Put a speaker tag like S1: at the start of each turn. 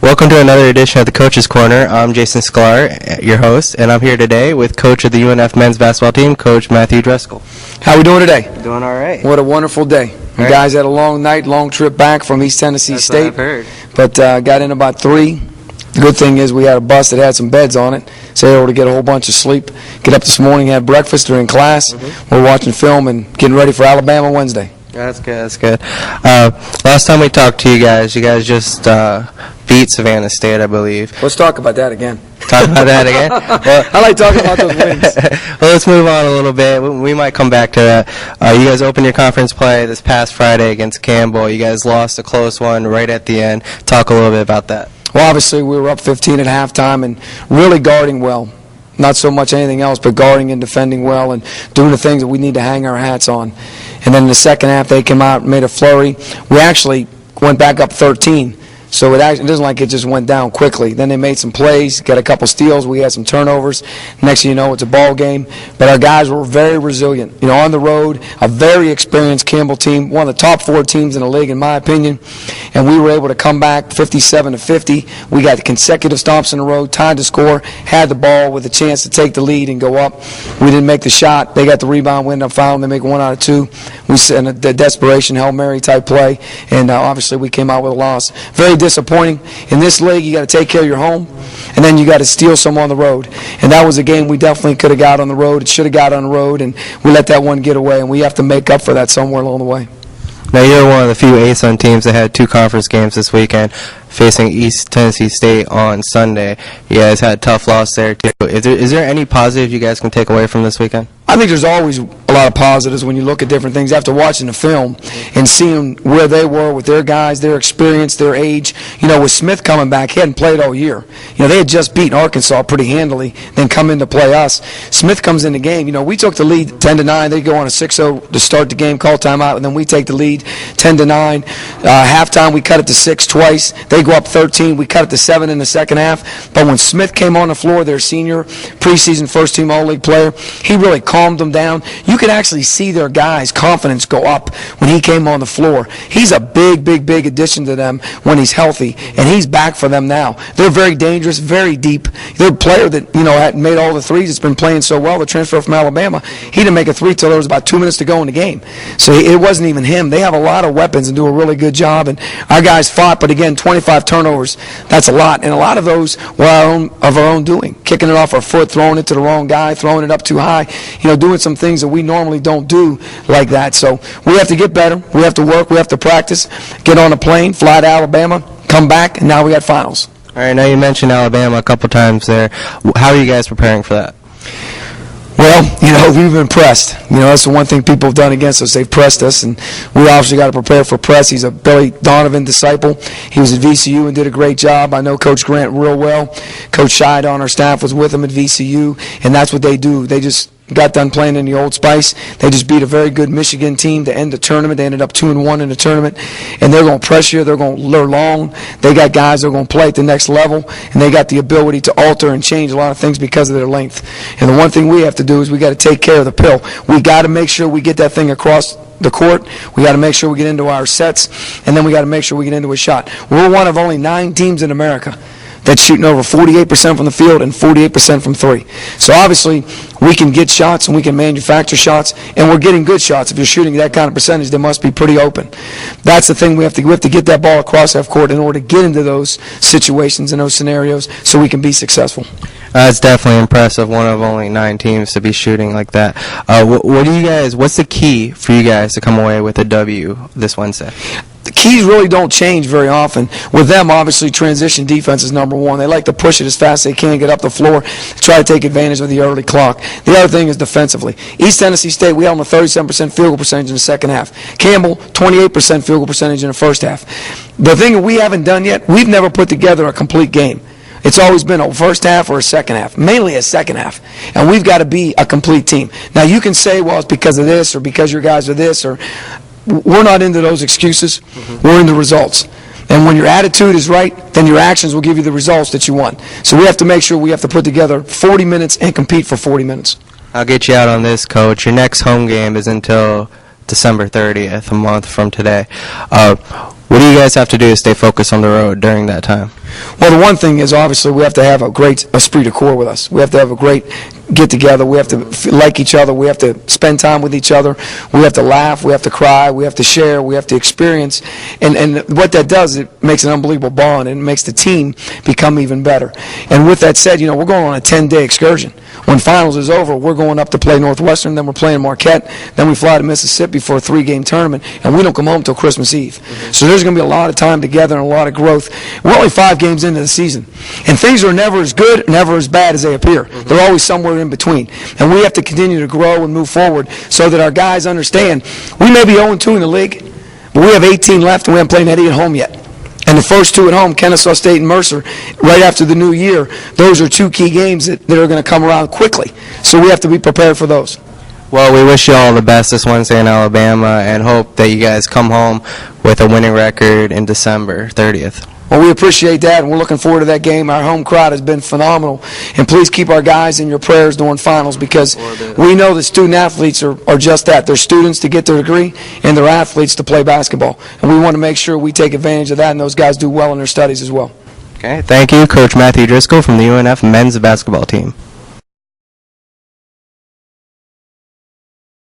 S1: Welcome to another edition of the Coach's Corner. I'm Jason Sklar, your host, and I'm here today with coach of the UNF men's basketball team, Coach Matthew Driscoll.
S2: How are we doing today?
S1: Doing all right.
S2: What a wonderful day. You guys had a long night, long trip back from East Tennessee State.
S1: What I've heard.
S2: But got in about 3. The good thing is we had a bus that had some beds on it, so they were able to get a whole bunch of sleep. Get up this morning, had breakfast during class. We're watching film and getting ready for Alabama Wednesday.
S1: That's good. Last time we talked to you guys just beat Savannah State, I believe.
S2: Let's talk about that again.
S1: Talk about that again? Well,
S2: I like talking about those wins.
S1: Well, let's move on a little bit. We might come back to that. You guys opened your conference play this past Friday against Campbell. You guys lost a close one right at the end. Talk a little bit about that. Well,
S2: obviously, we were up 15 at halftime and really guarding well. Not so much anything else, but guarding and defending well and doing the things that we need to hang our hats on. And then in the second half, they came out and made a flurry. We actually went back up 13. So it isn't like it just went down quickly. Then they made some plays, got a couple steals. We had some turnovers. Next thing you know, it's a ball game. But our guys were very resilient. On the road, a very experienced Campbell team, one of the top 4 teams in the league, in my opinion. And we were able to come back 57-50. We got consecutive stops in a row, tied to score, had the ball with a chance to take the lead and go up. We didn't make the shot. They got the rebound, we ended up fouling. They make 1 out of 2. We sent a desperation, Hail Mary type play. And obviously we came out with a loss. Very disappointing. In this league, you got to take care of your home, and then you got to steal some on the road. And that was a game we definitely could have got on the road. It should have got on the road, and we let that one get away, and we have to make up for that somewhere along the way.
S1: Now, you're one of the few ASUN teams that had 2 conference games this weekend, facing East Tennessee State on Sunday. You guys had a tough loss there, too. Is there any positive you guys can take away from this weekend?
S2: I think there's always a lot of positives when you look at different things. After watching the film and seeing where they were with their guys, their experience, their age. With Smith coming back, he hadn't played all year. They had just beaten Arkansas pretty handily, then come in to play us. Smith comes in the game. We took the lead 10-9. They go on a 6-0 to start the game, call timeout, and then we take the lead 10-9. Halftime, we cut it to 6 twice. They go up 13. We cut it to 7 in the second half. But when Smith came on the floor, their senior preseason first-team All-League player, he really calmed them down. You could actually see their guys' confidence go up when he came on the floor. He's a big addition to them when he's healthy, and he's back for them now. They're very dangerous, very deep. They're a player that, had made all the threes. It's been playing so well, the transfer from Alabama. He didn't make a 3 till there was about 2 minutes to go in the game. So it wasn't even him. They have a lot of weapons and do a really good job, and our guys fought, but again, 25 turnovers, that's a lot. And a lot of those were of our own doing. Kicking it off our foot, throwing it to the wrong guy, throwing it up too high, doing some things that we normally don't do like that. So we have to get better. We have to work. We have to practice, get on a plane, fly to Alabama, come back, and now we got finals.
S1: All right, now you mentioned Alabama a couple times there. How are you guys preparing for that?
S2: Well, we've been pressed. That's the one thing people have done against us. They've pressed us, and we obviously got to prepare for press. He's a Billy Donovan disciple. He was at VCU and did a great job. I know Coach Grant real well. Coach Scheid on our staff was with him at VCU, and that's what they do. They just got done playing in the Old Spice. They just beat a very good Michigan team to end the tournament. They ended up 2-1 in the tournament, and they're going to press you. They're long. They got guys that are going to play at the next level, and they got the ability to alter and change a lot of things because of their length. And the one thing we have to do is we got to take care of the pill. We got to make sure we get that thing across the court. We got to make sure we get into our sets, and then we got to make sure we get into a shot. We're one of only 9 teams in America that's shooting over 48% from the field and 48% from 3. So obviously, we can get shots and we can manufacture shots, and we're getting good shots. If you're shooting that kind of percentage, they must be pretty open. That's the thing we have to get that ball across half court in order to get into those situations and those scenarios so we can be successful.
S1: It's definitely impressive. One of only 9 teams to be shooting like that. What's the key for you guys to come away with a W this Wednesday?
S2: The keys really don't change very often. With them, obviously, transition defense is number 1. They like to push it as fast as they can, get up the floor, try to take advantage of the early clock. The other thing is defensively. East Tennessee State, we held them a 37% field goal percentage in the second half. Campbell, 28% field goal percentage in the first half. The thing that we haven't done yet, we've never put together a complete game. It's always been a first half or a second half, mainly a second half. And we've got to be a complete team. Now, you can say, well, it's because of this or because your guys are this, or we're not into those excuses. We're into results. And when your attitude is right, then your actions will give you the results that you want. So we have to make sure we have to put together 40 minutes and compete for 40 minutes.
S1: I'll get you out on this, Coach. Your next home game is until December 30th, a month from today. What do you guys have to do to stay focused on the road during that time?
S2: Well, the one thing is obviously we have to have a great esprit de corps with us. We have to have a great get-together. We have to like each other. We have to spend time with each other. We have to laugh. We have to cry. We have to share. We have to experience. And what that does, it makes an unbelievable bond, and it makes the team become even better. And with that said, we're going on a 10-day excursion. When finals is over, we're going up to play Northwestern, then we're playing Marquette, then we fly to Mississippi for a 3-game tournament, and we don't come home until Christmas Eve. So there's going to be a lot of time together and a lot of growth. We're only 5 games into the season, and things are never as good, never as bad as they appear. They're always somewhere in between, and we have to continue to grow and move forward so that our guys understand we may be 0-2 in the league, but we have 18 left, and we haven't played Eddie at home yet. And the first 2 at home, Kennesaw State and Mercer, right after the new year, those are 2 key games that are going to come around quickly. So we have to be prepared for those.
S1: Well, we wish you all the best this Wednesday in Alabama and hope that you guys come home with a winning record in December 30th.
S2: Well, we appreciate that, and we're looking forward to that game. Our home crowd has been phenomenal. And please keep our guys in your prayers during finals, because we know that student-athletes are just that. They're students to get their degree, and they're athletes to play basketball. And we want to make sure we take advantage of that, and those guys do well in their studies as well.
S1: Okay, thank you, Coach Matthew Driscoll from the UNF men's basketball team.